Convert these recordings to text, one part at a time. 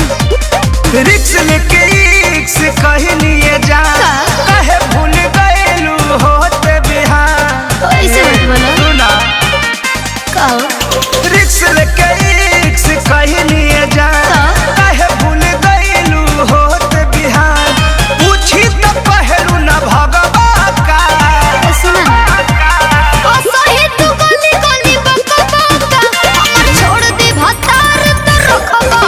रिक्स लेके रिक्स कहीं लिए जा कहे भूल गएलू होते बिहार ऐसे मत बोलो। सुना कहो रिक्स लेके रिक्स कहीं लिए जा कहे भूल गएलू होते बिहार पूछी तो पहलू न भगवा का सुना ओ सही तू गली गली बका बका हमर छोड़ दे भतार तो रखबा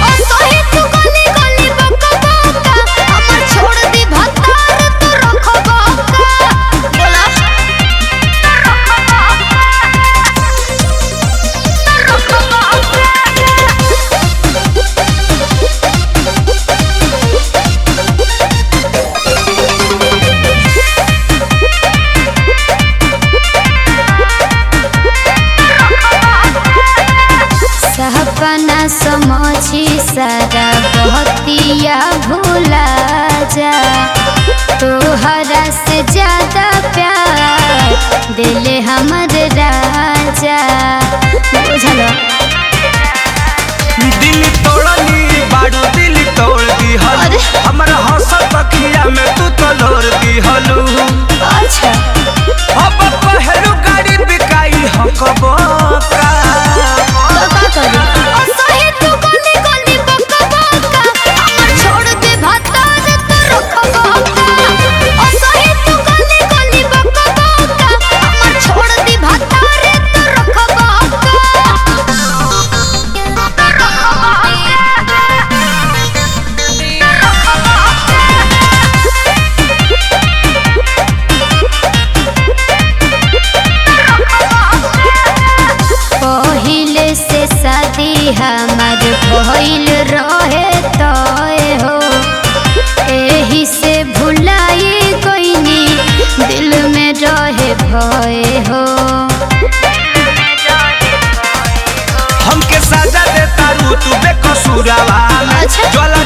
ओ सही तू गली गली बका बका हमर छोड़ दे भतार तो रखबा बोला सपना समझी सारा बहतिया भूला जा तोहरा से ज्यादा प्यार दिले हमर राजा बुझलो दिल तोड़नी बाड़ू दिल तोड़ दी हलू अरे। हमारा हंसत अखिया में तू तो लोर दी हलू अच्छा अब पहलू गाड़ी बिकाई हकबो का तो का करी ओ सही तू गली गली बका बका हमर छोड़ दे भतार तो रखबा ओ सही तू गली गली बका बका हमर छोड़ दे भतार तो रखबा पहिले से शादी हमार भइल रहे तय हो एही से भुलाई गईनी दिल में रहे भय हो हमके सजा दे तारू तू बेकसूरवा में अच्छा। ज्वाला